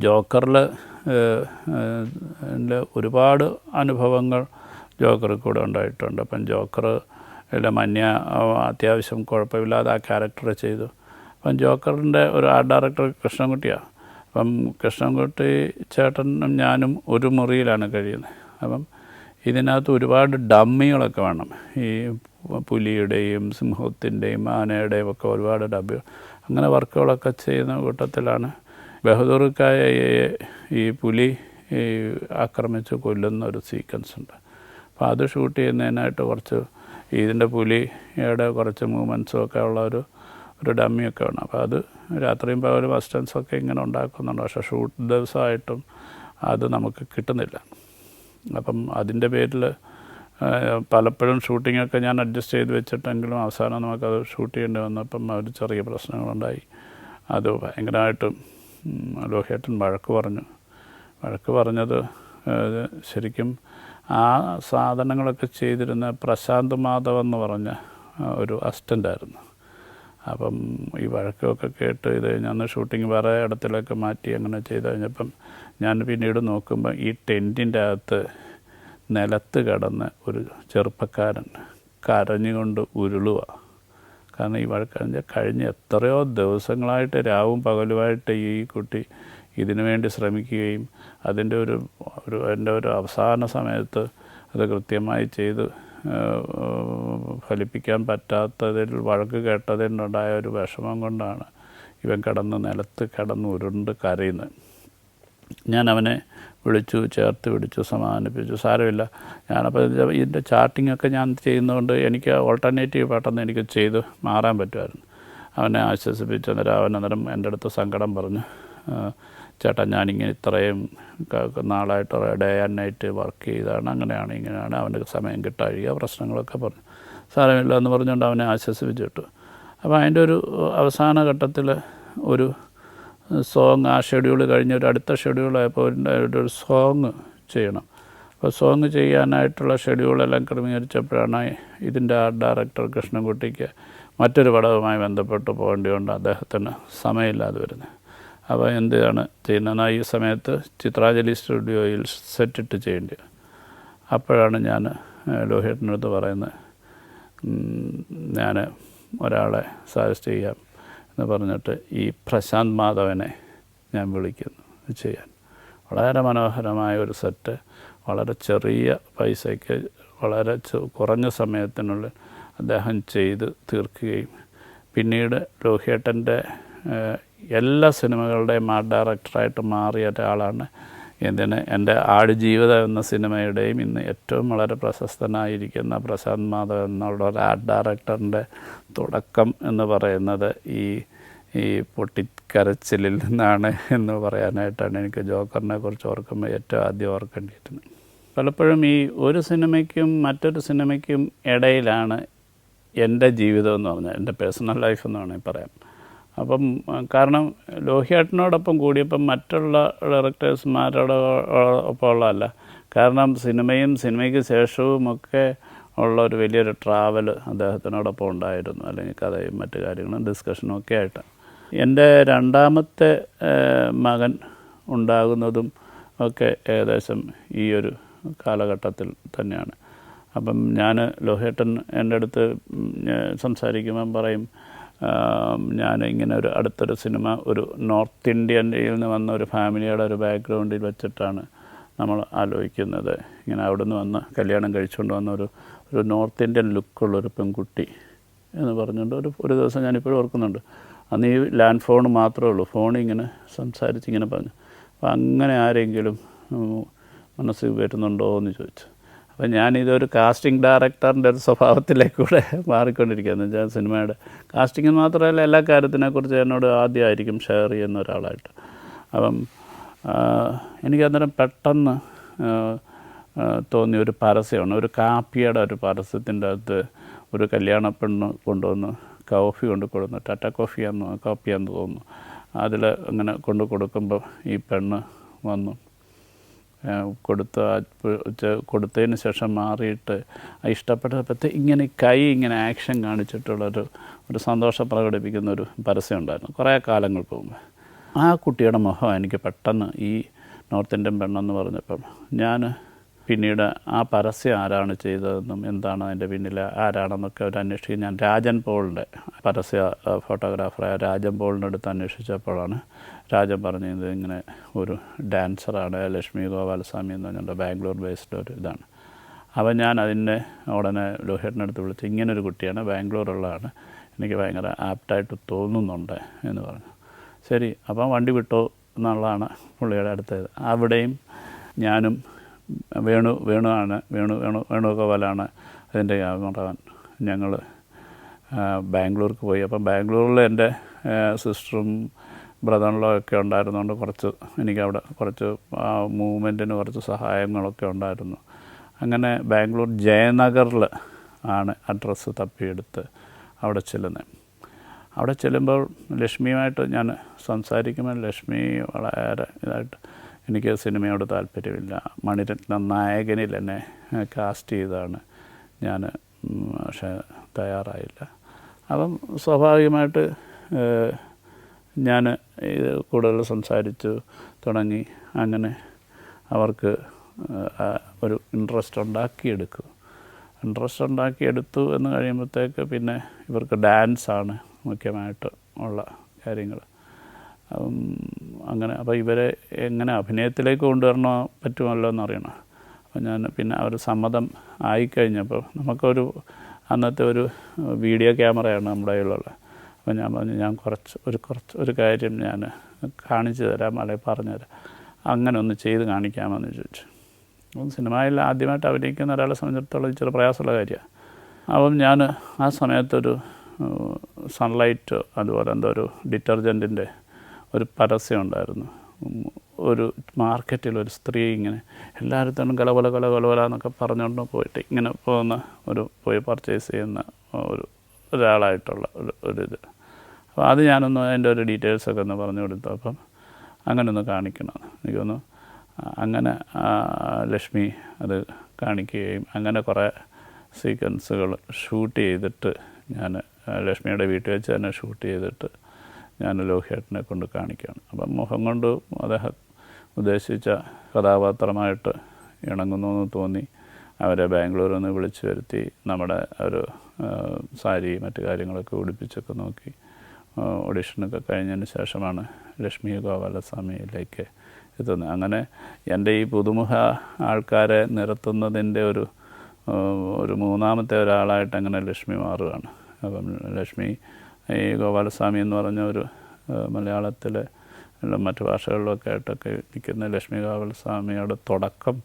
ജോക്കറിൽ ഒരുപാട് അനുഭവങ്ങൾ ജോക്കറിൽ കൂടെ ഉണ്ടായിട്ടുണ്ട്. അപ്പം ജോക്കർ മഞ്ഞ അത്യാവശ്യം കുഴപ്പമില്ലാതെ ആ ക്യാരക്ടർ ചെയ്തു. അപ്പം ജോക്കറിൻ്റെ ഒരു ആർട്ട് ഡയറക്ടർ കൃഷ്ണൻകുട്ടിയാണ്. അപ്പം കൃഷ്ണൻകുട്ടി ചേട്ടനും ഞാനും ഒരു മുറിയിലാണ് കഴിയുന്നത്. അപ്പം ഇതിനകത്ത് ഒരുപാട് ഡമ്മികളൊക്കെ വേണം. ഈ പുലിയുടെയും സിംഹത്തിൻ്റെയും ആനയുടെയും ഒക്കെ ഒരുപാട് ഡബ്ബികൾ, അങ്ങനെ വർക്കുകളൊക്കെ ചെയ്യുന്ന കൂട്ടത്തിലാണ് ബഹദൂർക്കായെ ഈ പുലി ആക്രമിച്ച് കൊല്ലുന്ന ഒരു സീക്വൻസ് ഉണ്ട്. അപ്പോൾ അത് ഷൂട്ട് ചെയ്യുന്നതിനായിട്ട് കുറച്ച് ഇതിൻ്റെ പുലിയുടെ കുറച്ച് മൂവ്മെൻറ്റ്സും ഒക്കെ ഉള്ള ഒരു ഡമ്മിയൊക്കെ വേണം. അപ്പോൾ അത് രാത്രിയും പകലും അസിസ്റ്റൻസൊക്കെ ഇങ്ങനെ ഉണ്ടാക്കുന്നുണ്ട്. പക്ഷേ ഷൂട്ട് ദിവസമായിട്ടും അത് നമുക്ക് കിട്ടുന്നില്ല. അപ്പം അതിൻ്റെ പേരിൽ പലപ്പോഴും ഷൂട്ടിങ്ങൊക്കെ ഞാൻ അഡ്ജസ്റ്റ് ചെയ്ത് വെച്ചിട്ടെങ്കിലും അവസാനം നമുക്കത് ഷൂട്ട് ചെയ്യേണ്ടി വന്നപ്പം ഒരു ചെറിയ പ്രശ്നങ്ങളുണ്ടായി. അത് ഭയങ്കരമായിട്ടും ലോഹിയേട്ടൻ വഴക്ക് പറഞ്ഞത് ശരിക്കും ആ സാധനങ്ങളൊക്കെ ചെയ്തിരുന്ന പ്രശാന്ത് മാധവ് എന്ന് പറഞ്ഞ ഒരു അസിസ്റ്റൻ്റായിരുന്നു. അപ്പം ഈ വഴക്കൊക്കെ കേട്ട് ഇത് കഴിഞ്ഞ് അന്ന് ഷൂട്ടിങ് വേറെ ഇടത്തിലൊക്കെ മാറ്റി അങ്ങനെ ചെയ്ത് കഴിഞ്ഞപ്പം ഞാൻ പിന്നീട് നോക്കുമ്പോൾ ഈ ടെൻറ്റിൻ്റെ അകത്ത് നിലത്ത് കിടന്ന് ഒരു ചെറുപ്പക്കാരൻ കരഞ്ഞുകൊണ്ട് ഉരുളുക. കാരണം ഈ കഴിഞ്ഞ എത്രയോ ദിവസങ്ങളായിട്ട് രാവും പകലുമായിട്ട് ഈ കുട്ടി ഇതിനു വേണ്ടി ശ്രമിക്കുകയും അതിൻ്റെ എൻ്റെ ഒരു അവസാന സമയത്ത് അത് കൃത്യമായി ചെയ്ത് ഫലിപ്പിക്കാൻ പറ്റാത്തതിൽ വഴക്ക് കേട്ടതിനുണ്ടായ ഒരു വിഷമം കൊണ്ടാണ് ഇവൻ നിലത്ത് കിടന്ന് ഉരുണ്ട് കരയുന്നത്. ഞാൻ അവനെ ചേർത്ത് പിടിച്ചു, സമാധാനിപ്പിച്ചു. സാരമില്ല, ഞാനപ്പോൾ ഇതിൻ്റെ ചാർട്ടിങ്ങൊക്കെ ഞാൻ ചെയ്യുന്നതുകൊണ്ട് എനിക്ക് ഓൾട്ടർനേറ്റീവ് പെട്ടെന്ന് എനിക്ക് ചെയ്ത് മാറാൻ പറ്റുമായിരുന്നു. അവനെ ആശ്വസിപ്പിച്ചു. അന്നേരം എൻ്റെ അടുത്ത് സങ്കടം പറഞ്ഞു, ചേട്ടാ ഞാനിങ്ങനെ ഇത്രയും നാളായിട്ട് ഡേ ആൻഡ് നൈറ്റ് വർക്ക് ചെയ്താണ്, അങ്ങനെയാണ് ഇങ്ങനെയാണ്, അവൻ്റെ സമയം കിട്ടാഴിക പ്രശ്നങ്ങളൊക്കെ പറഞ്ഞു. സാരമില്ല എന്ന് പറഞ്ഞുകൊണ്ട് അവനെ ആശ്വസിപ്പിച്ചിട്ടു. അപ്പോൾ അതിൻ്റെ ഒരു അവസാന ഘട്ടത്തിൽ ഒരു സോങ്, ആ ഷെഡ്യൂൾ കഴിഞ്ഞ് ഒരു അടുത്ത ഷെഡ്യൂളായപ്പോൾ ഒരു സോങ് ചെയ്യണം. അപ്പോൾ സോങ് ചെയ്യാനായിട്ടുള്ള ഷെഡ്യൂളെല്ലാം ക്രമീകരിച്ചപ്പോഴാണ് ഇതിൻ്റെ ആർട്ട് ഡയറക്ടർ കൃഷ്ണൻകുട്ടിക്ക് മറ്റൊരു പടവുമായി ബന്ധപ്പെട്ട് പോകേണ്ടതുകൊണ്ട് അദ്ദേഹത്തിന് സമയമില്ലാതെ വരുന്നത്. അപ്പോൾ എന്താണ് ചെയ്യുന്നതെന്നാൽ ഈ സമയത്ത് ചിത്രാഞ്ജലി സ്റ്റുഡിയോയിൽ സെറ്റിട്ട് ചെയ്യേണ്ടി. അപ്പോഴാണ് ഞാൻ ലോഹിയേട്ടനടുത്ത് പറയുന്നത്, ഞാൻ ഒരാളെ സജസ്റ്റ് ചെയ്യാം എന്ന് പറഞ്ഞിട്ട് ഈ പ്രശാന്ത് മാധവനെ ഞാൻ വിളിക്കുന്നു ചെയ്യാൻ. വളരെ മനോഹരമായ ഒരു സെറ്റ്, വളരെ ചെറിയ പൈസയ്ക്ക് വളരെ കുറഞ്ഞ സമയത്തിനുള്ളിൽ അദ്ദേഹം ചെയ്ത് തീർക്കുകയും പിന്നീട് ലോഹിയേട്ടൻ്റെ എല്ലാ സിനിമകളുടെയും ആർട്ട് ഡയറക്ടറായിട്ട് മാറിയ ഒരാളാണ്. എൻ്റെ ആടുജീവിതം എന്ന സിനിമയുടെയും ഇന്ന് ഏറ്റവും വളരെ പ്രശസ്തനായിരിക്കുന്ന പ്രശാന്ത് മാധവ് എന്നുള്ള ഒരു ആർട്ട് ഡയറക്ടറിൻ്റെ തുടക്കം എന്ന് പറയുന്നത് ഈ പൊട്ടിക്കരച്ചിലിൽ നിന്നാണ് എന്ന് പറയാനായിട്ടാണ് എനിക്ക് ജോക്കറിനെ കുറിച്ച് ഓർക്കുമ്പോൾ ഏറ്റവും ആദ്യം ഓർക്കേണ്ടിയിരുന്നത്. പലപ്പോഴും ഈ ഒരു സിനിമയ്ക്കും മറ്റൊരു സിനിമയ്ക്കും ഇടയിലാണ് എൻ്റെ ജീവിതം എന്ന് പറഞ്ഞാൽ, എൻ്റെ പേഴ്സണൽ ലൈഫ് എന്ന് വേണമെങ്കിൽ പറയാം. അപ്പം കാരണം ലോഹിയേട്ടനോടൊപ്പം കൂടിയപ്പം മറ്റുള്ള ഡയറക്ടേഴ്സ്മാരോട് ഒപ്പം ഉള്ളതല്ല. കാരണം സിനിമയ്ക്ക് ശേഷവുമൊക്കെ ഉള്ള ഒരു വലിയൊരു ട്രാവൽ അദ്ദേഹത്തിനോടൊപ്പം ഉണ്ടായിരുന്നു, അല്ലെങ്കിൽ കഥയും മറ്റു കാര്യങ്ങളും ഡിസ്കഷനും ഒക്കെ ആയിട്ട്. എൻ്റെ രണ്ടാമത്തെ മകൻ ഉണ്ടാകുന്നതും ഒക്കെ ഏകദേശം ഈ ഒരു കാലഘട്ടത്തിൽ തന്നെയാണ്. അപ്പം ഞാൻ ലോഹിയേട്ടൻ എൻ്റെ അടുത്ത് സംസാരിക്കുമ്പം പറയും, ഞാൻ ഇങ്ങനെ അടുത്തൊരു സിനിമ ഒരു നോർത്ത് ഇന്ത്യയിൽ നിന്ന് വന്ന ഒരു ഫാമിലിയുടെ ഒരു ബാക്ക്ഗ്രൗണ്ടിൽ വെച്ചിട്ടാണ് നമ്മൾ ആലോചിക്കുന്നത്. ഇങ്ങനെ അവിടെ നിന്ന് വന്ന് കല്യാണം കഴിച്ചുകൊണ്ട് വന്ന ഒരു നോർത്ത് ഇന്ത്യൻ ലുക്കുള്ളൊരു പെൺകുട്ടി എന്ന് പറഞ്ഞുകൊണ്ട് ഒരു ദിവസം ഞാനിപ്പോഴും ഓർക്കുന്നുണ്ട്. അന്ന് ഈ ലാൻഡ് ഫോൺ മാത്രമേ ഉള്ളൂ, ഫോണിങ്ങനെ സംസാരിച്ചിങ്ങനെ പറഞ്ഞു. അപ്പോൾ അങ്ങനെ ആരെങ്കിലും മനസ്സിൽ വരുന്നുണ്ടോ എന്ന് ചോദിച്ചു. അപ്പം ഞാനിതൊരു കാസ്റ്റിംഗ് ഡയറക്ടറിൻ്റെ ഒരു സ്വഭാവത്തിലേക്കൂടെ മാറിക്കൊണ്ടിരിക്കുകയെന്ന് വെച്ചാൽ സിനിമയുടെ കാസ്റ്റിംഗ് മാത്രമല്ല എല്ലാ കാര്യത്തിനെക്കുറിച്ച് എന്നോട് ആദ്യമായിരിക്കും ഷെയർ ചെയ്യുന്ന ഒരാളായിട്ട്. അപ്പം എനിക്കന്നേരം പെട്ടെന്ന് തോന്നിയ ഒരു പരസ്യമാണ്, ഒരു കാപ്പിയുടെ ഒരു പരസ്യത്തിൻ്റെ അകത്ത് ഒരു കല്യാണ പെണ്ണ് കൊണ്ടുവന്ന് കോഫി കൊടുക്കുന്നു, ടാറ്റ കോപ്പിയാന്ന് തോന്നുന്നു. അതിൽ അങ്ങനെ കൊടുക്കുമ്പോൾ ഈ പെണ്ണ് വന്നു കൊടുത്തതിന് ശേഷം മാറിയിട്ട് ഇഷ്ടപ്പെട്ടപ്പോൾ ഇങ്ങനെ കൈ ഇങ്ങനെ ആക്ഷൻ കാണിച്ചിട്ടുള്ളൊരു സന്തോഷം പ്രകടിപ്പിക്കുന്ന ഒരു പരസ്യം ഉണ്ടായിരുന്നു കുറേ കാലങ്ങൾക്ക് മുമ്പ്. ആ കുട്ടിയുടെ മുഖം എനിക്ക് പെട്ടെന്ന് ഈ നോർത്ത് ഇന്ത്യൻ പെണ്ണെന്ന് പറഞ്ഞപ്പം ഞാൻ പിന്നീട് ആ പരസ്യം ആരാണ് ചെയ്തതെന്നും എന്താണ് അതിൻ്റെ പിന്നിൽ ആരാണെന്നൊക്കെ ഒരു അന്വേഷിക്കും. ഞാൻ രാജൻ പോളിൻ്റെ പരസ്യ ഫോട്ടോഗ്രാഫറായ രാജൻ പോളിൻ്റെ അടുത്ത് അന്വേഷിച്ചപ്പോഴാണ് രാജൻ പറഞ്ഞത് ഇങ്ങനെ ഒരു ഡാൻസറാണ് ലക്ഷ്മി ഗോപാലസ്വാമി എന്ന് പറഞ്ഞുകൊണ്ട് ബാംഗ്ലൂർ ബേസ്ഡ് ഒരു ഇതാണ്. അപ്പം ഞാൻ അതിനെ ഉടനെ ലോഹിയേട്ടനടുത്ത് വിളിച്ച് ഇങ്ങനൊരു കുട്ടിയാണ്, ബാംഗ്ലൂരുള്ളതാണ്, എനിക്ക് ഭയങ്കര ആപ്റ്റായിട്ട് തോന്നുന്നുണ്ട് എന്ന് പറഞ്ഞു. ശരി, അപ്പം വണ്ടി വിട്ടു എന്നുള്ളതാണ് പുള്ളിയുടെ അടുത്തത്. അവിടെയും ഞാനും വേണുഗോപാലാണ് അതിൻ്റെ ക്യാമറമാൻ. ഞങ്ങൾ ബാംഗ്ലൂർക്ക് പോയി. അപ്പം ബാംഗ്ലൂരിൽ എൻ്റെ സിസ്റ്ററും ബ്രദറിലോ ഒക്കെ ഉണ്ടായിരുന്നുകൊണ്ട് കുറച്ച് എനിക്കവിടെ കുറച്ച് മൂവ്മെൻറ്റിന് കുറച്ച് സഹായങ്ങളൊക്കെ ഉണ്ടായിരുന്നു. അങ്ങനെ ബാംഗ്ലൂർ ജയനഗറിൽ ആണ് അഡ്രസ്സ് തപ്പിയെടുത്ത് അവിടെ ചെല്ലുന്നത്. അവിടെ ചെല്ലുമ്പോൾ ലക്ഷ്മിയുമായിട്ട് ഞാൻ സംസാരിക്കുമ്പോൾ ലക്ഷ്മി വളരെ ഇതായിട്ട് എനിക്ക് സിനിമയോട് താല്പര്യമില്ല, മണിരത്നം നായകനിൽ എന്നെ കാസ്റ്റ് ചെയ്താണ് ഞാൻ, പക്ഷേ തയ്യാറായില്ല. അപ്പം സ്വാഭാവികമായിട്ട് ഞാൻ ഇത് കൂടുതൽ സംസാരിച്ചു തുടങ്ങി. അങ്ങനെ അവർക്ക് ഒരു ഇൻട്രസ്റ്റ് ഉണ്ടാക്കിയെടുത്തു എന്ന് കഴിയുമ്പോഴത്തേക്ക് പിന്നെ ഇവർക്ക് ഡാൻസാണ് മുഖ്യമായിട്ട് ഉള്ള കാര്യങ്ങൾ. അങ്ങനെ അപ്പോൾ ഇവരെ എങ്ങനെ അഭിനയത്തിലേക്ക് കൊണ്ടുവരണോ പറ്റുമല്ലോ എന്നറിയണം. അപ്പോൾ ഞാൻ പിന്നെ അവർ സമ്മതം ആയിക്കഴിഞ്ഞപ്പോൾ നമുക്കൊരു അന്നത്തെ ഒരു വീഡിയോ ക്യാമറയാണ് നമ്മുടെ കയ്യിലുള്ളത്. അപ്പോൾ ഞാൻ പറഞ്ഞു ഞാൻ കുറച്ച് കാര്യം ഞാൻ കാണിച്ചു തരാം, അല്ലെങ്കിൽ പറഞ്ഞുതരാം, അങ്ങനെ ഒന്ന് ചെയ്ത് കാണിക്കാമെന്ന് ചോദിച്ചു. അപ്പം സിനിമയിൽ ആദ്യമായിട്ട് അഭിനയിക്കുന്ന ഒരാളെ സംബന്ധിച്ചിടത്തോളം ഇച്ചിരി പ്രയാസമുള്ള കാര്യമാണ്. അപ്പം ഞാൻ ആ സമയത്തൊരു സൺലൈറ്റ് അതുപോലെ എന്തോ ഒരു ഡിറ്റർജൻറ്റിൻ്റെ ഒരു പരസ്യം ഉണ്ടായിരുന്നു. ഒരു മാർക്കറ്റിൽ ഒരു സ്ത്രീ ഇങ്ങനെ എല്ലായിടത്തും കലകൊല എന്നൊക്കെ പറഞ്ഞുകൊണ്ട് പോയിട്ട് ഇങ്ങനെ പോകുന്ന പോയി പർച്ചേസ് ചെയ്യുന്ന ഒരാളായിട്ടുള്ള ഒരിത്. അപ്പോൾ അത് ഞാനൊന്ന് അതിൻ്റെ ഒരു ഡീറ്റെയിൽസൊക്കെ ഒന്ന് പറഞ്ഞു കൊടുത്തു. അപ്പം അങ്ങനെ ഒന്ന് കാണിക്കണം എനിക്കൊന്ന്. അങ്ങനെ ലക്ഷ്മി അത് കാണിക്കുകയും അങ്ങനെ കുറേ സീക്വൻസുകൾ ഷൂട്ട് ചെയ്തിട്ട് ഞാൻ ലക്ഷ്മിയുടെ വീട്ടിൽ വെച്ച് തന്നെ ഷൂട്ട് ചെയ്തിട്ട് ഞാൻ ലോഹിയേട്ടനെ കൊണ്ട് കാണിക്കുകയാണ്. അപ്പം മുഖം കൊണ്ട് അദ്ദേഹം ഉദ്ദേശിച്ച കഥാപാത്രമായിട്ട് ഇണങ്ങുന്നു എന്ന് തോന്നി. അവരെ ബാംഗ്ലൂരിൽ നിന്ന് വിളിച്ചു വരുത്തി നമ്മുടെ ഒരു സാരി മറ്റു കാര്യങ്ങളൊക്കെ ഉടുപ്പിച്ചൊക്കെ നോക്കി ഓഡിഷനൊക്കെ കഴിഞ്ഞതിന് ശേഷമാണ് ലക്ഷ്മി ഗോപാലസ്വാമിയിലേക്ക് എത്തുന്നത്. അങ്ങനെ എൻ്റെ ഈ പുതുമുഖ ആൾക്കാരെ നിരത്തുന്നതിൻ്റെ ഒരു മൂന്നാമത്തെ ഒരാളായിട്ട് അങ്ങനെ ലക്ഷ്മി മാറുകയാണ്. അപ്പം ലക്ഷ്മി ഈ ഗോപാലസ്വാമി എന്ന് പറഞ്ഞ ഒരു മലയാളത്തിലെ മറ്റു ഭാഷകളിലൊക്കെ ആയിട്ടൊക്കെ നിൽക്കുന്ന ലക്ഷ്മി ഗോപാലസ്വാമിയുടെ തുടക്കം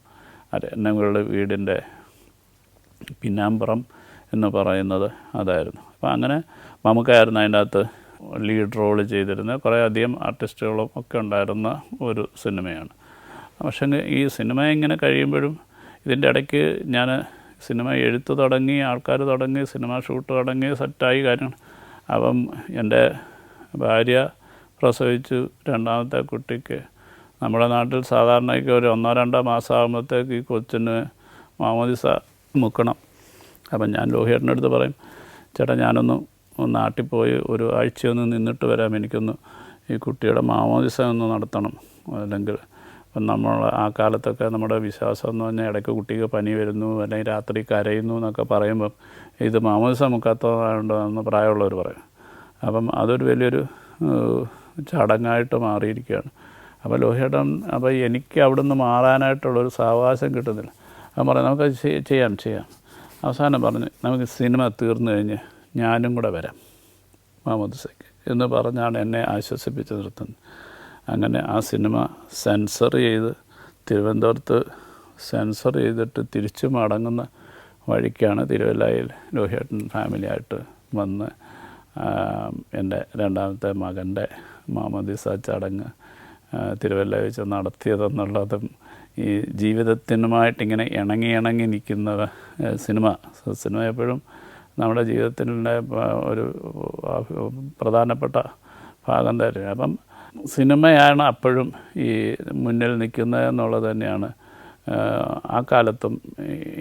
ഞങ്ങളുടെ വീടിൻ്റെ പിന്നാമ്പുറം എന്ന് പറയുന്നത് അതായിരുന്നു. അപ്പോൾ അങ്ങനെ മമ്മൂക്കയായിരുന്നു അതിൻ്റെ അകത്ത് ലീഡ് റോള് ചെയ്തിരുന്നത്. കുറേ അധികം ആർട്ടിസ്റ്റുകളും ഒക്കെ ഉണ്ടായിരുന്ന ഒരു സിനിമയാണ്. പക്ഷേ ഈ സിനിമ ഇങ്ങനെ കഴിയുമ്പോഴും ഇതിൻ്റെ ഇടയ്ക്ക് ഞാൻ സിനിമ എഴുത്ത് തുടങ്ങി, ആൾക്കാർ തുടങ്ങി, സിനിമ ഷൂട്ട് തുടങ്ങി, സെറ്റായി കാര്യങ്ങൾ. അപ്പം എൻ്റെ ഭാര്യ പ്രസവിച്ചു. രണ്ടാമത്തെ കുട്ടിക്ക് നമ്മുടെ നാട്ടിൽ സാധാരണയ്ക്ക് ഒരു 1-2 മാസം ആകുമ്പോഴത്തേക്ക് ഈ കൊച്ചിന് മാമോദിസ മുക്കണം. അപ്പം ഞാൻ ലോഹിയേട്ടൻ്റെ അടുത്ത് പറയും, ചേട്ടാ ഞാനൊന്ന് നാട്ടിൽ പോയി ഒരു ആഴ്ചയൊന്ന് നിന്നിട്ട് വരാം, എനിക്കൊന്ന് ഈ കുട്ടിയുടെ മാമോദിസ ഒന്ന് നടത്തണം. അല്ലെങ്കിൽ അപ്പം നമ്മൾ ആ കാലത്തൊക്കെ നമ്മുടെ വിശ്വാസം എന്ന് പറഞ്ഞാൽ ഇടയ്ക്ക് കുട്ടിക്ക് പനി വരുന്നു അല്ലെങ്കിൽ രാത്രി കരയുന്നു എന്നൊക്കെ പറയുമ്പം ഇത് മാമോദിസ മുക്കാത്തതുകൊണ്ടോ എന്ന് പ്രായമുള്ളവർ പറയും. അപ്പം അതൊരു വലിയൊരു ചടങ്ങായിട്ട് മാറിയിരിക്കുകയാണ്. അപ്പോൾ ലോഹിയേട്ടൻ അപ്പോൾ എനിക്ക് അവിടെ നിന്ന് മാറാനായിട്ടുള്ളൊരു സാവകാശം കിട്ടുന്നില്ല. അപ്പം പറയാം നമുക്കത് ചെയ്യാം. അവസാനം പറഞ്ഞ് നമുക്ക് സിനിമ തീർന്നു കഴിഞ്ഞ് ഞാനും കൂടെ വരാം മാമോദിസയ്ക്ക് എന്ന് പറഞ്ഞാണ് എന്നെ ആശ്വസിപ്പിച്ച് നിർത്തുന്നത്. അങ്ങനെ ആ സിനിമ സെൻസർ ചെയ്ത് തിരുവനന്തപുരത്ത് സെൻസർ ചെയ്തിട്ട് തിരിച്ചു മടങ്ങുന്ന വഴിക്കാണ് തിരുവല്ലയിൽ ലോഹിയേട്ടൻ ഫാമിലിയായിട്ട് വന്ന് എൻ്റെ രണ്ടാമത്തെ മകൻ്റെ മാമോദിസ ചടങ്ങ് തിരുവല്ല വെച്ച് നടത്തിയതെന്നുള്ളതും ഈ ജീവിതത്തിനുമായിട്ടിങ്ങനെ ഇണങ്ങി നിൽക്കുന്ന സിനിമ എപ്പോഴും നമ്മുടെ ജീവിതത്തിൻ്റെ ഒരു പ്രധാനപ്പെട്ട ഭാഗം തരും. അപ്പം സിനിമയാണ് അപ്പോഴും ഈ മുന്നിൽ നിൽക്കുന്നത് എന്നുള്ളത് തന്നെയാണ് ആ കാലത്തും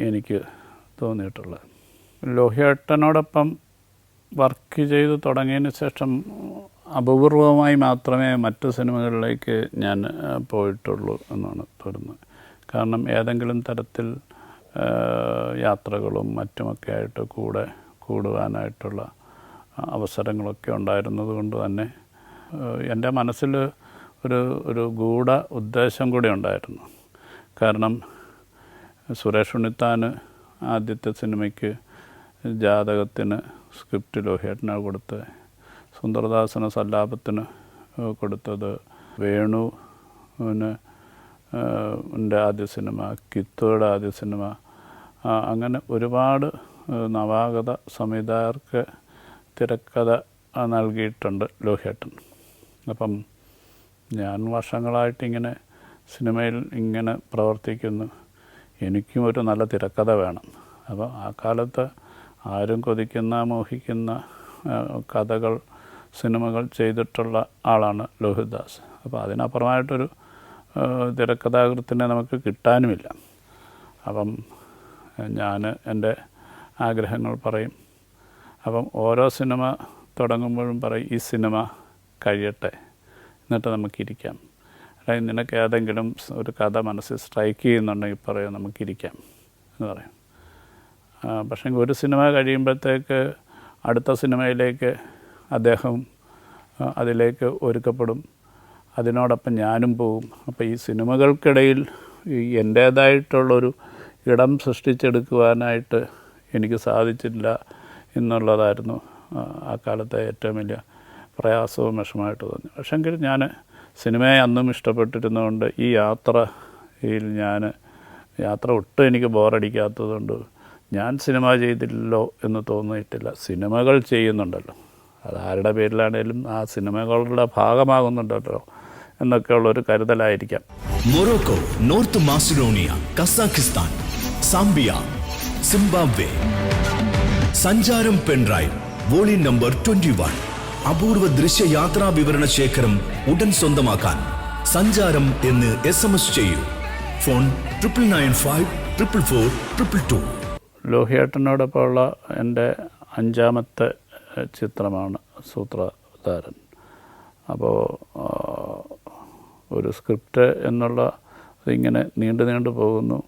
എനിക്ക് തോന്നിയിട്ടുള്ളത്. ലോഹിയേട്ടനോടൊപ്പം വർക്ക് ചെയ്ത് തുടങ്ങിയതിന് ശേഷം അപൂർവമായി മാത്രമേ മറ്റ് സിനിമകളിലേക്ക് ഞാൻ പോയിട്ടുള്ളൂ എന്നാണ് തോന്നുന്നത്. കാരണം ഏതെങ്കിലും തരത്തിൽ യാത്രകളും മറ്റുമൊക്കെ ആയിട്ട് കൂടുവാനായിട്ടുള്ള അവസരങ്ങളൊക്കെ ഉണ്ടായിരുന്നത് കൊണ്ട് തന്നെ എൻ്റെ മനസ്സിൽ ഒരു ഗൂഢ ഉദ്ദേശം കൂടി ഉണ്ടായിരുന്നു. കാരണം സുരേഷ് ഉണ്ണിത്താൻ ആദ്യത്തെ സിനിമയ്ക്ക് ജാതകത്തിന് സ്ക്രിപ്റ്റ് ലോഹിയേട്ടനാണ് കൊടുത്തത്. സുന്ദർദാസന് സല്ലാപത്തിന് കൊടുത്തത് വേണുവിന് ആദ്യ സിനിമ, കിത്തോയുടെ ആദ്യ സിനിമ, അങ്ങനെ ഒരുപാട് നവാഗത സംവിധായകർക്ക് തിരക്കഥ നൽകിയിട്ടുണ്ട് ലോഹിയേട്ടൻ. അപ്പം ഞാൻ വർഷങ്ങളായിട്ടിങ്ങനെ സിനിമയിൽ ഇങ്ങനെ പ്രവർത്തിക്കുന്നു, എനിക്കും ഒരു നല്ല തിരക്കഥ വേണം. അപ്പോൾ ആ കാലത്ത് ആരും കൊതിക്കുന്ന മോഹിക്കുന്ന കഥകൾ സിനിമകൾ ചെയ്തിട്ടുള്ള ആളാണ് ലോഹിതദാസ്. അപ്പോൾ അതിനപ്പുറമായിട്ടൊരു തിരക്കഥാകൃത്തിനെ നമുക്ക് കിട്ടാനുമില്ല. അപ്പം ഞാൻ എൻ്റെ ആഗ്രഹങ്ങൾ പറയും. അപ്പം ഓരോ സിനിമ തുടങ്ങുമ്പോഴും പറയും, ഈ സിനിമ കഴിയട്ടെ, എന്നിട്ട് നമുക്കിരിക്കാം. അല്ലെങ്കിൽ നിനക്ക് ഏതെങ്കിലും ഒരു കഥ മനസ്സിൽ സ്ട്രൈക്ക് ചെയ്യുന്നുണ്ടെങ്കിൽ പറയും, നമുക്കിരിക്കാം എന്ന് പറയും. പക്ഷേ ഒരു സിനിമ കഴിയുമ്പോഴത്തേക്ക് അടുത്ത സിനിമയിലേക്ക് അദ്ദേഹം അതിലേക്ക് ഒരുക്കപ്പെടും, അതിനോടൊപ്പം ഞാനും പോവും. അപ്പോൾ ഈ സിനിമകൾക്കിടയിൽ എൻ്റേതായിട്ടുള്ളൊരു ഇടം സൃഷ്ടിച്ചെടുക്കുവാനായിട്ട് എനിക്ക് സാധിച്ചില്ല എന്നുള്ളതായിരുന്നു ആ കാലത്തെ ഏറ്റവും വലിയ പ്രയാസവും വിഷമമായിട്ട് തോന്നി. പക്ഷെങ്കിൽ ഞാൻ സിനിമയെ അന്നും ഇഷ്ടപ്പെട്ടിരുന്നതുകൊണ്ട് ഈ യാത്രയിൽ യാത്ര ഒട്ടും എനിക്ക് ബോറടിക്കാത്തതുകൊണ്ട് ഞാൻ സിനിമ ചെയ്തില്ലല്ലോ എന്ന് തോന്നിയിട്ടില്ല. സിനിമകൾ ചെയ്യുന്നുണ്ടല്ലോ, അതാരുടെ പേരിലാണേലും ആ സിനിമകളുടെ ഭാഗമാകുന്നുണ്ടല്ലോ എന്നൊക്കെയുള്ളൊരു കരുതലായിരിക്കാം. Morocco, North Macedonia, Kazakhstan, Zambia, Zimbabwe. Sancharam pendrive volume number 21. അപൂർവ ദൃശ്യയാത്രാ വിവരണ ശേഖരം ഉടൻ സ്വന്തമാക്കാൻ സഞ്ചാരം എന്ന് SMS ചെയ്യൂ. ഫോൺ 9995444222. ലോഹിയേട്ടനോടൊപ്പമുള്ള എൻ്റെ 5ാമത്തെ ചിത്രമാണ് സൂത്രധാരൻ. അപ്പോൾ ഒരു സ്ക്രിപ്റ്റ് എന്നുള്ള ഇതിങ്ങനെ നീണ്ടു പോകുന്നു.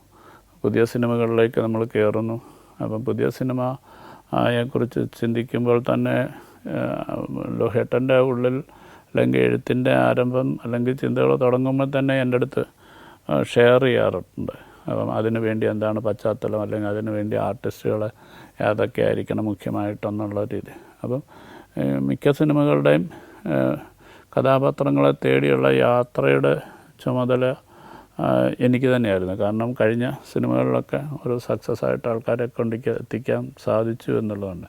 പുതിയ സിനിമകളിലേക്ക് നമ്മൾ കയറുന്നു. അപ്പം പുതിയ സിനിമയെക്കുറിച്ച് ചിന്തിക്കുമ്പോൾ തന്നെ ലോഹിയേട്ടൻ്റെ ഉള്ളിൽ അല്ലെങ്കിൽ എഴുത്തിൻ്റെ ആരംഭം അല്ലെങ്കിൽ ചിന്തകൾ തുടങ്ങുമ്പോൾ തന്നെ എൻ്റെ അടുത്ത് ഷെയർ ചെയ്യാറുണ്ട്. അപ്പം അതിനു വേണ്ടി എന്താണ് പശ്ചാത്തലം, അല്ലെങ്കിൽ അതിനു വേണ്ടി ആർട്ടിസ്റ്റുകൾ ഏതൊക്കെ ആയിരിക്കണം മുഖ്യമായിട്ടെന്നുള്ള രീതി. അപ്പം മിക്ക സിനിമകളുടെയും കഥാപാത്രങ്ങളെ തേടിയുള്ള യാത്രയുടെ ചുമതല എനിക്ക് തന്നെയായിരുന്നു. കാരണം കഴിഞ്ഞ സിനിമകളിലൊക്കെ ഒരു സക്സസ് ആയിട്ട് ആൾക്കാരെ എത്തിക്കാൻ സാധിച്ചു എന്നുള്ളതുണ്ട്.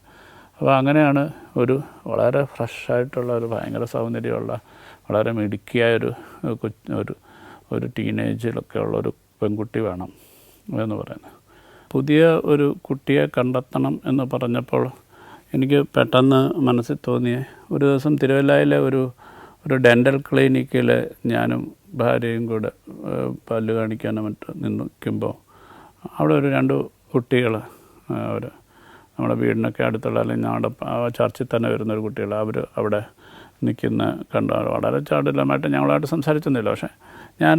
അപ്പോൾ അങ്ങനെയാണ് ഒരു വളരെ ഫ്രഷായിട്ടുള്ള ഒരു ഭയങ്കര സൗന്ദര്യമുള്ള വളരെ മിടുക്കിയായൊരു ഒരു ടീനേജിലൊക്കെ ഉള്ളൊരു പെൺകുട്ടി വേണം എന്ന് പറയുന്നത്. പുതിയ ഒരു കുട്ടിയെ കണ്ടെത്തണം എന്ന് പറഞ്ഞപ്പോൾ എനിക്ക് പെട്ടെന്ന് മനസ്സിൽ തോന്നിയ ഒരു ദിവസം തിരുവല്ലയിലെ ഒരു ഡെൻ്റൽ ക്ലിനിക്കിൽ ഞാനും ഭാര്യയും കൂടെ പല്ല് കാണിക്കാനും മറ്റും നിൽക്കുമ്പോൾ അവിടെ ഒരു 2 കുട്ടികൾ, അവർ നമ്മുടെ വീടിനൊക്കെ അടുത്തുള്ള അല്ലെങ്കിൽ ഞങ്ങളുടെ ചർച്ചിൽ തന്നെ വരുന്നൊരു കുട്ടികൾ, അവർ അവിടെ നിൽക്കുന്ന കണ്ടു. വളരെ ചാടുലമായിട്ട് ഞങ്ങളായിട്ട് സംസാരിച്ചൊന്നുമില്ല. പക്ഷേ ഞാൻ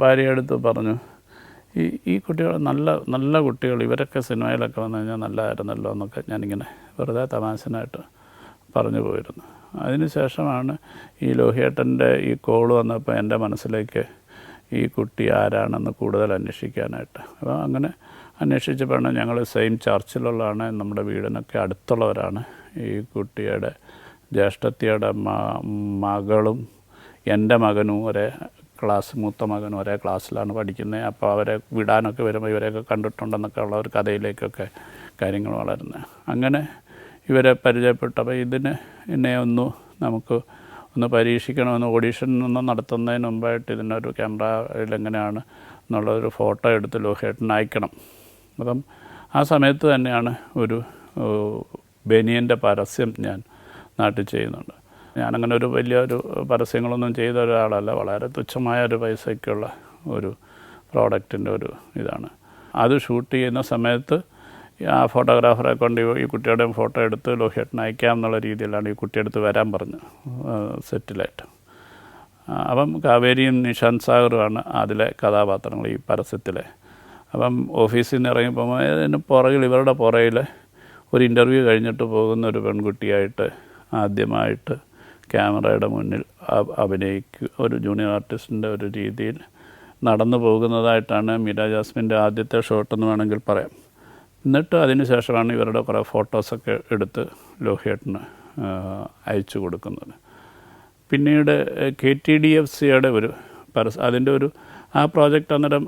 ഭാര്യയെടുത്ത് പറഞ്ഞു, ഈ കുട്ടികൾ നല്ല കുട്ടികൾ, ഇവരൊക്കെ സിനിമയിലൊക്കെ വന്നു കഴിഞ്ഞാൽ നല്ലതായിരുന്നല്ലോ എന്നൊക്കെ ഞാനിങ്ങനെ വെറുതെ തമാശനായിട്ട് പറഞ്ഞു പോയിരുന്നു. അതിന് ശേഷമാണ് ഈ ലോഹിയേട്ടൻ്റെ ഈ കോൾ വന്നപ്പോൾ എൻ്റെ മനസ്സിലേക്ക് ഈ കുട്ടി ആരാണെന്ന് കൂടുതൽ അന്വേഷിക്കാനായിട്ട്. അപ്പോൾ അങ്ങനെ അന്വേഷിച്ചപ്പോഴാണ് ഞങ്ങൾ സെയിം ചർച്ചിലുള്ളതാണ്, നമ്മുടെ വീടിനൊക്കെ അടുത്തുള്ളവരാണ്. ഈ കുട്ടിയുടെ ജ്യേഷ്ഠത്തിയുടെ മകളും എൻ്റെ മകനും മൂത്ത മകനും ഒരേ ക്ലാസ്സിലാണ് പഠിക്കുന്നത്. അപ്പോൾ അവരെ വിടാനൊക്കെ വരുമ്പോൾ ഇവരെയൊക്കെ കണ്ടിട്ടുണ്ടെന്നൊക്കെ ഉള്ള ഒരു കഥയിലേക്കൊക്കെ കാര്യങ്ങൾ വളരുന്നത്. അങ്ങനെ ഇവരെ പരിചയപ്പെട്ടപ്പോൾ എന്നെ നമുക്ക് പരീക്ഷിക്കണമെന്ന് ഓഡീഷൻ നടത്തുന്നതിന് മുമ്പായിട്ട് ഇതിനൊരു ക്യാമറയിൽ എങ്ങനെയാണ് എന്നുള്ളൊരു ഫോട്ടോ എടുത്ത് ലോഹിയേട്ടന് അയക്കണം. അപ്പം ആ സമയത്ത് തന്നെയാണ് ഒരു ബനിയൻ്റെ പരസ്യം ഞാൻ നാട്ടിൽ ചെയ്യുന്നുണ്ട്. ഞാനങ്ങനെ വലിയൊരു പരസ്യങ്ങളൊന്നും ചെയ്ത ഒരാളല്ല, വളരെ തുച്ഛമായ ഒരു പൈസയ്ക്കുള്ള ഒരു പ്രോഡക്റ്റിൻ്റെ ഇതാണ്. അത് ഷൂട്ട് ചെയ്യുന്ന സമയത്ത് ആ ഫോട്ടോഗ്രാഫറെ കൊണ്ട് ഈ കുട്ടിയുടെ ഫോട്ടോ എടുത്ത് ലോഹിയേട്ടന് അയക്കാം എന്നുള്ള രീതിയിലാണ് ഈ കുട്ടിയെടുത്ത് വരാൻ പറഞ്ഞു സെറ്റിലായിട്ട്. അപ്പം കാവേരിയും നിഷാന്ത് സാഗറുമാണ് അതിലെ കഥാപാത്രങ്ങൾ ഈ പരസ്യത്തിലെ. അപ്പം ഓഫീസിൽ നിന്ന് ഇറങ്ങിപ്പോൾ അതിന് പുറകിൽ ഇവരുടെ പുറകിൽ ഒരു ഇൻ്റർവ്യൂ കഴിഞ്ഞിട്ട് പോകുന്ന ഒരു പെൺകുട്ടിയായിട്ട് ആദ്യമായിട്ട് ക്യാമറയുടെ മുന്നിൽ ഒരു ജൂനിയർ ആർട്ടിസ്റ്റിൻ്റെ ഒരു രീതിയിൽ നടന്നു പോകുന്നതായിട്ടാണ് മീര ജാസ്മിൻ്റെ ആദ്യത്തെ ഷോട്ടെന്ന് വേണമെങ്കിൽ പറയാം. എന്നിട്ട് അതിന് ശേഷമാണ് ഇവരുടെ കുറേ ഫോട്ടോസൊക്കെ എടുത്ത് ലോഹിയേട്ടന് അയച്ചു കൊടുക്കുന്നത്. പിന്നീട് KTDFCയുടെ ഒരു അതിൻ്റെ ഒരു ആ പ്രോജക്റ്റ് അന്നേരം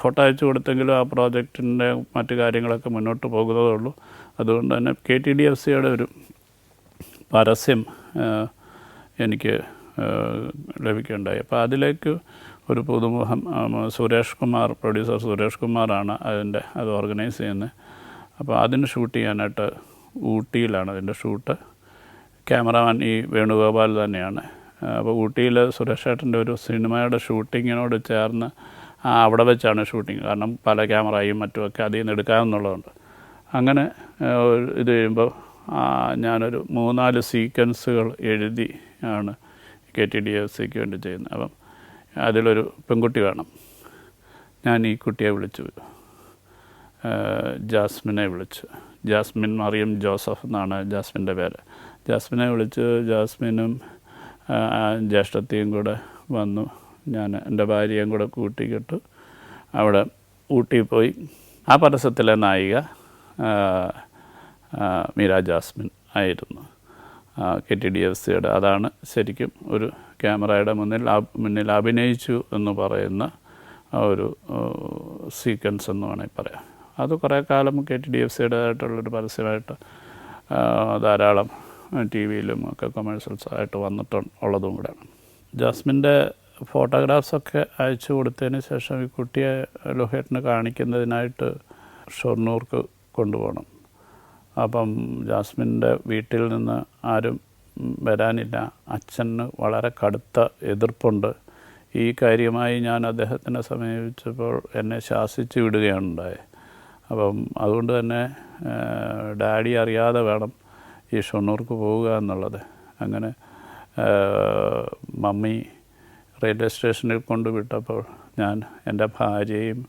ഫോട്ടോ അയച്ചു കൊടുത്തെങ്കിലും ആ പ്രോജക്റ്റിൻ്റെ മറ്റു കാര്യങ്ങളൊക്കെ മുന്നോട്ട് പോകുന്നതേ ഉള്ളൂ. അതുകൊണ്ട് തന്നെ KTDFCയുടെ ഒരു പരസ്യം എനിക്ക് ലഭിക്കുകയുണ്ടായി. അപ്പോൾ അതിലേക്ക് ഒരു പുതുമുഖം സുരേഷ് കുമാർ, പ്രൊഡ്യൂസർ സുരേഷ് കുമാറാണ് അത് ഓർഗനൈസ് ചെയ്യുന്നത്. അപ്പോൾ അതിന് ഷൂട്ട് ചെയ്യാനായിട്ട് ഊട്ടിയിലാണ് അതിൻ്റെ ഷൂട്ട്. ക്യാമറാമാൻ ഈ വേണുഗോപാൽ തന്നെയാണ്. അപ്പോൾ ഊട്ടിയിൽ സുരേഷ് ഏട്ടൻ്റെ ഒരു സിനിമയുടെ ഷൂട്ടിങ്ങിനോട് ചേർന്ന് അവിടെ വെച്ചാണ് ഷൂട്ടിങ്. കാരണം പല ക്യാമറയും മറ്റുമൊക്കെ അതിൽ നിന്ന് എടുക്കാമെന്നുള്ളതുകൊണ്ട്. അങ്ങനെ ഇത് കഴിയുമ്പോൾ ഞാനൊരു 3-4 സീക്വൻസുകൾ എഴുതി ആണ് KTDFCക്ക് വേണ്ടി ചെയ്യുന്നത്. അപ്പം അതിലൊരു പെൺകുട്ടി വേണം. ഞാൻ ഈ കുട്ടിയെ വിളിച്ചു, ജാസ്മിനെ വിളിച്ചു. ജാസ്മിൻ മറിയം ജോസഫ് എന്നാണ് ജാസ്മിൻ്റെ പേര്. ജാസ്മിനെ വിളിച്ച് ജാസ്മിനും ജ്യേഷ്ഠത്തെയും കൂടെ വന്നു. ഞാൻ എൻ്റെ ഭാര്യയും കൂടെ കൂട്ടിക്കിട്ടു അവിടെ ഊട്ടി പോയി. ആ പരസ്യത്തിലെ നായിക മീര ജാസ്മിൻ ആയിരുന്നു. KTDFCയുടെ അതാണ് ശരിക്കും ഒരു ക്യാമറയുടെ മുന്നിൽ അഭിനയിച്ചു എന്ന് പറയുന്ന ഒരു സീക്വൻസ് എന്ന് വേണമെങ്കിൽ പറയാം. അത് കുറേ കാലം KTDFCയുടേതായിട്ടുള്ളൊരു പരസ്യമായിട്ട് ധാരാളം TV-യിലും ഒക്കെ കൊമേഴ്ഷ്യൽസ് ആയിട്ട് വന്നിട്ടുള്ളതും കൂടെയാണ്. ജാസ്മിൻ്റെ ഫോട്ടോഗ്രാഫ്സൊക്കെ അയച്ചു കൊടുത്തതിന് ശേഷം ഈ കുട്ടിയെ ലോഹിയേട്ടന് കാണിക്കുന്നതിനായിട്ട് ഷൊർണൂർക്ക് കൊണ്ടുപോകണം. അപ്പം ജാസ്മിൻ്റെ വീട്ടിൽ നിന്ന് ആരും വരാനില്ല. അച്ഛന് വളരെ കടുത്ത എതിർപ്പുണ്ട്. ഈ കാര്യമായി ഞാൻ അദ്ദേഹത്തിനെ സമീപിച്ചപ്പോൾ എന്നെ ശാസിച്ച് വിടുകയാണ് ഉണ്ടായത്. അപ്പം അതുകൊണ്ട് തന്നെ ഡാഡി അറിയാതെ വേണം ഈ ഷൊർണൂർക്ക് പോവുക എന്നുള്ളത്. അങ്ങനെ മമ്മി റെയിൽവേ സ്റ്റേഷനിൽ കൊണ്ടുവിട്ടപ്പോൾ ഞാൻ എൻ്റെ ഭാര്യയും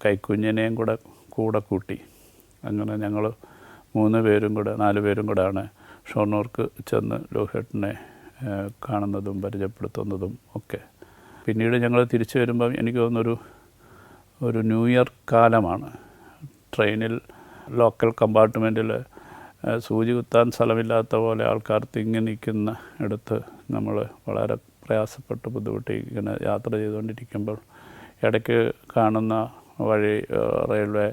കൈക്കുഞ്ഞിനെയും കൂടെ കൂട്ടി. അങ്ങനെ ഞങ്ങൾ 4 പേരും കൂടെയാണ് ഷൊർണൂർക്ക് ചെന്ന് ലോഹിയേട്ടനെ കാണുന്നതും പരിചയപ്പെടുത്തുന്നതും ഒക്കെ. പിന്നീട് ഞങ്ങൾ തിരിച്ചു വരുമ്പം എനിക്ക് തോന്നുന്നൊരു ന്യൂ ഇയർ കാലമാണ്. ട്രെയിനിൽ ലോക്കൽ കമ്പാർട്ട്മെൻറ്റിൽ സൂചി കുത്താൻ സ്ഥലമില്ലാത്ത പോലെ ആൾക്കാർ തിങ്ങി നിൽക്കുന്ന ഇടത്ത് നമ്മൾ വളരെ പ്രയാസപ്പെട്ട് ബുദ്ധിമുട്ടി ഇങ്ങനെ യാത്ര ചെയ്തുകൊണ്ടിരിക്കുമ്പോൾ ഇടയ്ക്ക് കാണുന്ന വഴി റെയിൽവേ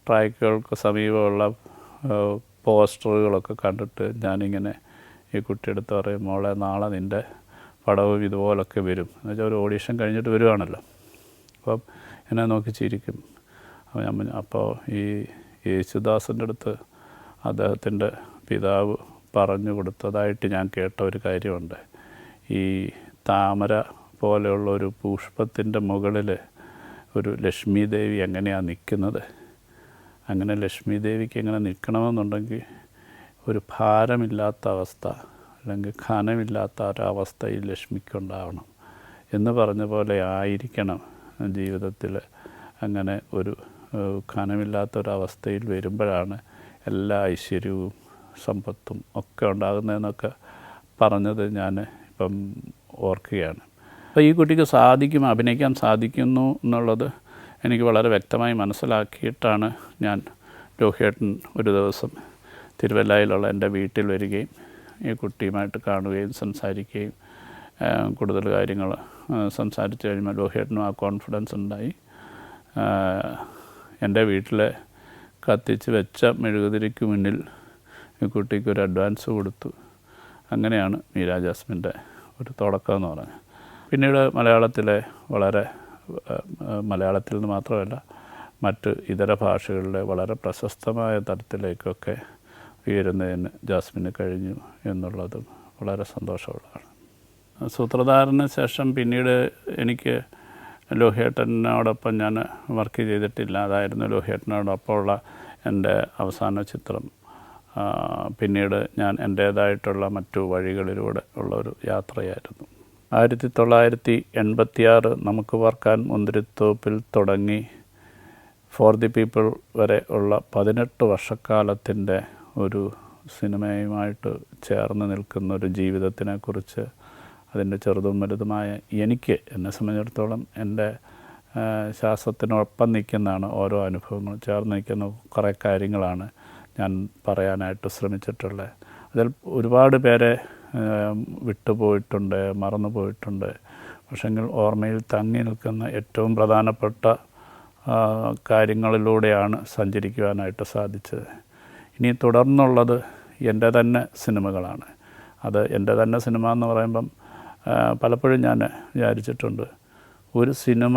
ട്രാക്കുകൾക്ക് സമീപമുള്ള പോസ്റ്ററുകളൊക്കെ കണ്ടിട്ട് ഞാനിങ്ങനെ ഈ കുട്ടിയെടുത്ത് പറയും, മോളെ നാളെ നിൻ്റെ പടവും ഇതുപോലൊക്കെ വരും. എന്നുവെച്ചാൽ ഒരു ഓഡീഷൻ കഴിഞ്ഞിട്ട് വരുവാണല്ലോ. അപ്പം എന്നെ നോക്കി ചിരിക്കും. അപ്പോൾ ഈ യേശുദാസിൻ്റെ അടുത്ത് അദ്ദേഹത്തിൻ്റെ പിതാവ് പറഞ്ഞു കൊടുത്തതായിട്ട് ഞാൻ കേട്ട ഒരു കാര്യമുണ്ട്. ഈ താമര പോലെയുള്ള ഒരു പുഷ്പത്തിൻ്റെ മുകളിൽ ഒരു ലക്ഷ്മി ദേവി എങ്ങനെയാണ് നിൽക്കുന്നത്, അങ്ങനെ ലക്ഷ്മി ദേവിക്ക് എങ്ങനെ നിൽക്കണമെന്നുണ്ടെങ്കിൽ ഒരു ഭാരമില്ലാത്ത അവസ്ഥ അല്ലെങ്കിൽ ഖനമില്ലാത്ത ഒരവസ്ഥ ഈ ലക്ഷ്മിക്കുണ്ടാവണം എന്ന് പറഞ്ഞ പോലെ ആയിരിക്കണം ജീവിതത്തിൽ. അങ്ങനെ ഒരു ഖനമില്ലാത്തൊരവസ്ഥയിൽ വരുമ്പോഴാണ് എല്ലാ ഐശ്വര്യവും സമ്പത്തും ഒക്കെ ഉണ്ടാകുന്നതെന്നൊക്കെ പറഞ്ഞത് ഞാൻ ഇപ്പം ഓർക്കുകയാണ്. അപ്പോൾ ഈ കുട്ടിക്ക് അഭിനയിക്കാൻ സാധിക്കുന്നു എന്നുള്ളത് എനിക്ക് വളരെ വ്യക്തമായി മനസ്സിലാക്കിയിട്ടാണ് ഞാൻ ലോഹിയേട്ടൻ ഒരു ദിവസം തിരുവല്ലയിലുള്ള എൻ്റെ വീട്ടിൽ വരികയും ഈ കുട്ടിയുമായിട്ട് കാണുകയും സംസാരിക്കുകയും കൂടുതൽ കാര്യങ്ങൾ സംസാരിച്ച് കഴിയുമ്പോൾ ലോഹിയേട്ടനും ആ കോൺഫിഡൻസ് ഉണ്ടായി. എൻ്റെ വീട്ടിലെ കത്തിച്ച് വെച്ച മെഴുകുതിരിക്ക് മുന്നിൽ ഈ കുട്ടിക്ക് ഒരു അഡ്വാൻസ് കൊടുത്തു. അങ്ങനെയാണ് മീര ജാസ്മിൻ്റെ ഒരു തുടക്കം എന്ന് പറഞ്ഞത്. പിന്നീട് മലയാളത്തിൽ നിന്ന് മാത്രമല്ല മറ്റ് ഇതര ഭാഷകളിലെ വളരെ പ്രശസ്തമായ തരത്തിലേക്കൊക്കെ ഉയരുന്നതിന് ജാസ്മിന് കഴിഞ്ഞു എന്നുള്ളതും വളരെ സന്തോഷമുള്ളതാണ്. സൂത്രധാരന് ശേഷം പിന്നീട് എനിക്ക് ലോഹിയേട്ടനോടൊപ്പം ഞാൻ വർക്ക് ചെയ്തിട്ടില്ല. അതായിരുന്നു ലോഹിയേട്ടനോടൊപ്പമുള്ള എൻ്റെ അവസാന ചിത്രം. പിന്നീട് ഞാൻ എൻ്റേതായിട്ടുള്ള മറ്റു വഴികളിലൂടെ ഉള്ളൊരു യാത്രയായിരുന്നു. 1986 നമുക്ക് പാർക്കാൻ മുന്തിരിത്തോപ്പിൽ തുടങ്ങി ഫോർ ദി പീപ്പിൾ വരെ ഉള്ള 18 വർഷക്കാലത്തിൻ്റെ ഒരു സിനിമയുമായിട്ട് ചേർന്ന് നിൽക്കുന്ന ഒരു ജീവിതത്തിനെക്കുറിച്ച്, അതിൻ്റെ ചെറുതും വലുതുമായ എന്നെ സംബന്ധിച്ചിടത്തോളം എൻ്റെ ശാസ്ത്രത്തിനൊപ്പം നിൽക്കുന്നതാണ് ഓരോ അനുഭവങ്ങളും. ചേർന്ന് നിൽക്കുന്ന കുറേ കാര്യങ്ങളാണ് ഞാൻ പറയാനായിട്ട് ശ്രമിച്ചിട്ടുള്ളത്. അതിൽ ഒരുപാട് പേരെ വിട്ടുപോയിട്ടുണ്ട്, മറന്നു പോയിട്ടുണ്ട്. പക്ഷെങ്കിൽ ഓർമ്മയിൽ തങ്ങി നിൽക്കുന്ന ഏറ്റവും പ്രധാനപ്പെട്ട കാര്യങ്ങളിലൂടെയാണ് സഞ്ചരിക്കുവാനായിട്ട് സാധിച്ചത്. ഇനി തുടർന്നുള്ളത് എൻ്റെ തന്നെ സിനിമകളാണ്. അത് എൻ്റെ തന്നെ സിനിമ എന്ന് പറയുമ്പം പലപ്പോഴും ഞാൻ വിചാരിച്ചിട്ടുണ്ട്, ഒരു സിനിമ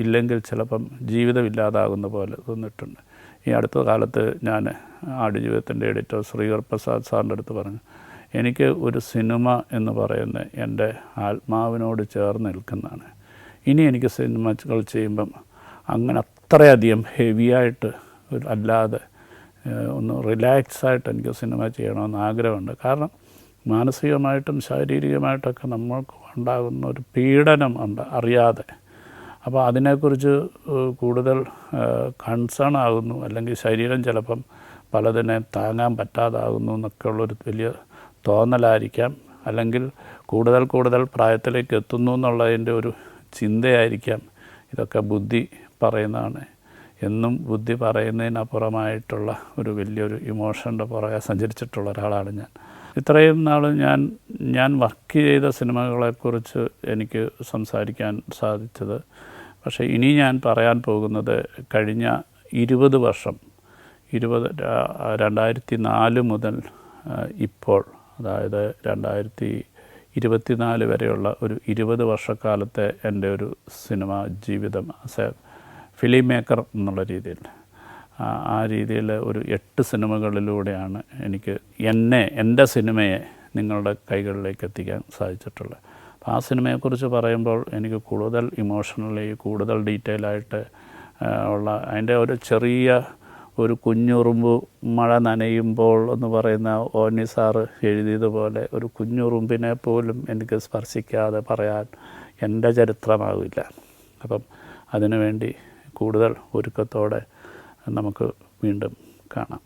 ഇല്ലെങ്കിൽ ചിലപ്പം ജീവിതമില്ലാതാകുന്ന പോലെ തോന്നിയിട്ടുണ്ട്. ഈ അടുത്ത കാലത്ത് ഞാൻ ആടുജീവിതത്തിൻ്റെ എഡിറ്റർ ശ്രീകർ പ്രസാദ് സാറിൻ്റെ അടുത്ത് പറഞ്ഞു, എനിക്ക് ഒരു സിനിമ എന്ന് പറയുന്നത് എൻ്റെ ആത്മാവിനോട് ചേർന്ന് നിൽക്കുന്നതാണ്. ഇനി എനിക്ക് സിനിമകൾ ചെയ്യുമ്പം അങ്ങനെ അത്രയധികം ഹെവിയായിട്ട് അല്ലാതെ ഒന്ന് റിലാക്സായിട്ട് എനിക്ക് സിനിമ ചെയ്യണമെന്ന് ആഗ്രഹമുണ്ട്. കാരണം മാനസികമായിട്ടും ശാരീരികമായിട്ടൊക്കെ നമ്മൾക്ക് ഉണ്ടാകുന്ന ഒരു പീഡനം ഉണ്ട് അറിയാതെ. അപ്പോൾ അതിനെക്കുറിച്ച് കൂടുതൽ കൺസേൺ ആകുന്നു, അല്ലെങ്കിൽ ശരീരം ചിലപ്പം പലതിനെ താങ്ങാൻ പറ്റാതാകുന്നു എന്നൊക്കെ ഉള്ളൊരു വലിയ തോന്നലായിരിക്കാം, അല്ലെങ്കിൽ കൂടുതൽ പ്രായത്തിലേക്ക് എത്തുന്നു എന്നുള്ളതിൻ്റെ ഒരു ചിന്തയായിരിക്കാം. ഇതൊക്കെ ബുദ്ധി പറയുന്നതാണ്. എന്നും ബുദ്ധി പറയുന്നതിനപ്പുറമായിട്ടുള്ള ഒരു വലിയൊരു ഇമോഷൻ്റെ പുറകെ സഞ്ചരിച്ചിട്ടുള്ള ഒരാളാണ് ഞാൻ. ഇത്രയും നാൾ ഞാൻ വർക്ക് ചെയ്ത സിനിമകളെക്കുറിച്ച് എനിക്ക് സംസാരിക്കാൻ സാധിച്ചത്. പക്ഷേ ഇനി ഞാൻ പറയാൻ പോകുന്നത് കഴിഞ്ഞ 20 വർഷം 2004 മുതൽ ഇപ്പോൾ, അതായത് 2024 വരെയുള്ള ഒരു 20 വർഷക്കാലത്തെ എൻ്റെ ഒരു സിനിമ ജീവിതം ആസ് എ ഫിലിം മേക്കർ എന്നുള്ള രീതിയിൽ, ആ രീതിയിൽ ഒരു 8 സിനിമകളിലൂടെയാണ് എനിക്ക് എൻ്റെ സിനിമയെ നിങ്ങളുടെ കൈകളിലേക്ക് എത്തിക്കാൻ സാധിച്ചിട്ടുള്ളത്. അപ്പോൾ ആ സിനിമയെക്കുറിച്ച് പറയുമ്പോൾ എനിക്ക് കൂടുതൽ ഇമോഷണലി, കൂടുതൽ ഡീറ്റെയിലായിട്ട് ഉള്ള അതിൻ്റെ ഒരു ചെറിയ ഒരു കുഞ്ഞുറുമ്പ് മഴ നനയുമ്പോൾ എന്ന് പറയുന്ന ഓനി സാറ് എഴുതിയതുപോലെ ഒരു കുഞ്ഞുറുമ്പിനെ പോലും എനിക്ക് സ്പർശിക്കാതെ പറയാൻ എൻ്റെ ചരിത്രമാവില്ല. അപ്പം അതിനുവേണ്ടി കൂടുതൽ ഒരുക്കത്തോടെ നമുക്ക് വീണ്ടും കാണാം.